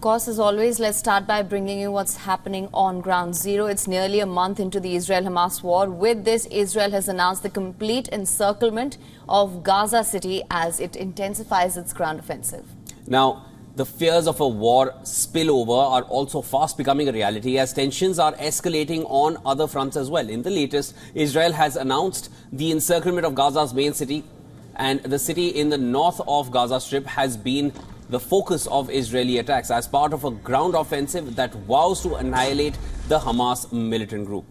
course, as always, let's start by bringing you what's happening on ground zero. It's nearly a month into the Israel-Hamas war. With this, Israel has announced the complete encirclement of Gaza city as it intensifies its ground offensive. Now, the fears of a war spillover are also fast becoming a reality as tensions are escalating on other fronts as well. In the latest, Israel has announced the encirclement of Gaza's main city, and the city in the north of Gaza Strip has been the focus of Israeli attacks as part of a ground offensive that vows to annihilate the Hamas militant group.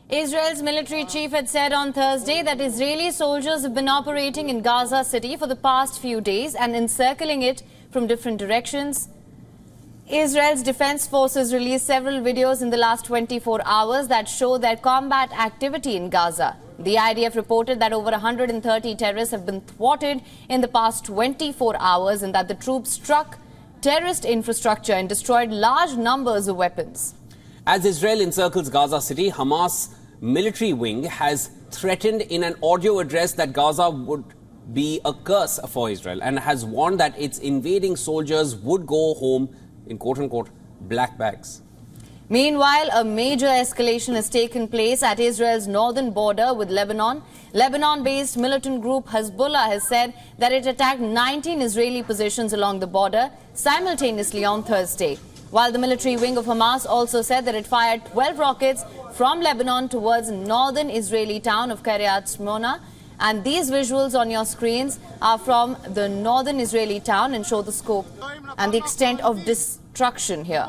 Israel's military chief had said on Thursday that Israeli soldiers have been operating in Gaza City for the past few days and encircling it from different directions. Israel's defense forces released several videos in the last 24 hours that show their combat activity in Gaza. The IDF reported that over 130 terrorists have been thwarted in the past 24 hours and that the troops struck terrorist infrastructure and destroyed large numbers of weapons. As Israel encircles Gaza City, Hamas military wing has threatened in an audio address that Gaza would be a curse for Israel and has warned that its invading soldiers would go home in quote-unquote black bags. Meanwhile, a major escalation has taken place at Israel's northern border with Lebanon. Lebanon-based militant group Hezbollah has said that it attacked 19 Israeli positions along the border simultaneously on Thursday, while the military wing of Hamas also said that it fired 12 rockets from Lebanon towards northern Israeli town of Kiryat Shmona. And these visuals on your screens are from the northern Israeli town and show the scope and the extent of destruction here.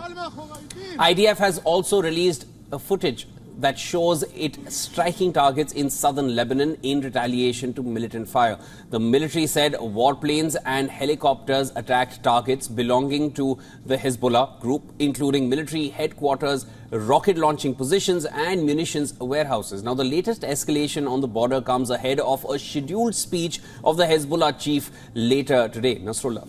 IDF has also released a footage that shows it striking targets in southern Lebanon in retaliation to militant fire. The military said warplanes and helicopters attacked targets belonging to the Hezbollah group, including military headquarters, rocket launching positions and munitions warehouses. Now, the latest escalation on the border comes ahead of a scheduled speech of the Hezbollah chief later today. Nasrullah.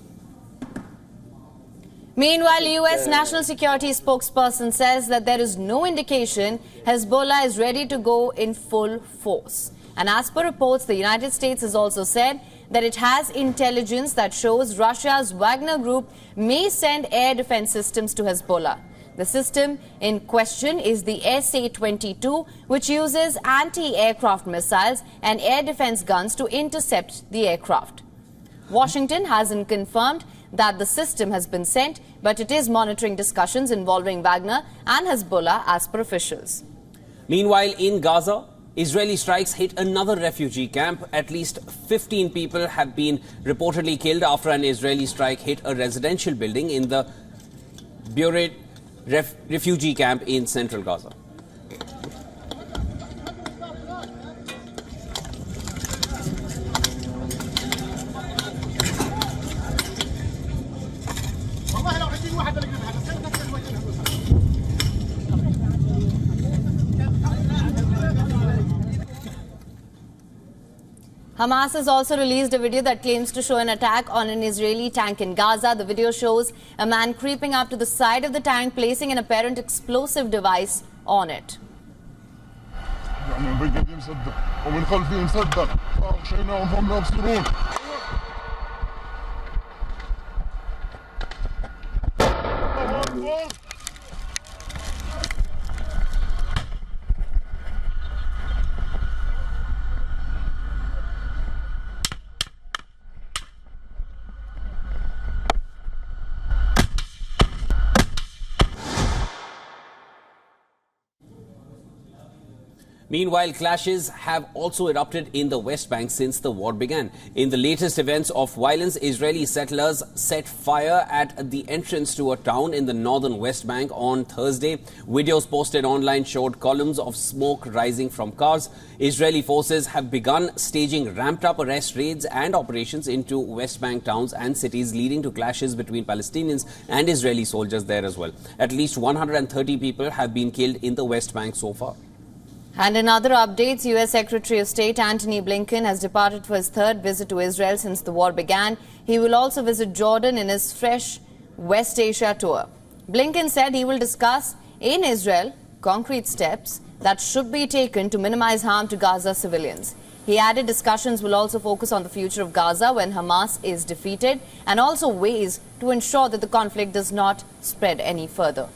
Meanwhile, U.S. National Security spokesperson says that there is no indication Hezbollah is ready to go in full force. And as per reports, the United States has also said that it has intelligence that shows Russia's Wagner group may send air defense systems to Hezbollah. The system in question is the SA-22, which uses anti-aircraft missiles and air defense guns to intercept the aircraft. Washington hasn't confirmed that the system has been sent, but it is monitoring discussions involving Wagner and Hezbollah as per officials. Meanwhile, in Gaza, Israeli strikes hit another refugee camp. At least 15 people have been reportedly killed after an Israeli strike hit a residential building in the Buret refugee camp in central Gaza. Hamas has also released a video that claims to show an attack on an Israeli tank in Gaza. The video shows a man creeping up to the side of the tank, placing an apparent explosive device on it. Meanwhile, clashes have also erupted in the West Bank since the war began. In the latest events of violence, Israeli settlers set fire at the entrance to a town in the northern West Bank on Thursday. Videos posted online showed columns of smoke rising from cars. Israeli forces have begun staging ramped-up arrest raids and operations into West Bank towns and cities, leading to clashes between Palestinians and Israeli soldiers there as well. At least 130 people have been killed in the West Bank so far. And in other updates, U.S. Secretary of State Antony Blinken has departed for his third visit to Israel since the war began. He will also visit Jordan in his fresh West Asia tour. Blinken said he will discuss in Israel concrete steps that should be taken to minimize harm to Gaza civilians. He added discussions will also focus on the future of Gaza when Hamas is defeated and also ways to ensure that the conflict does not spread any further.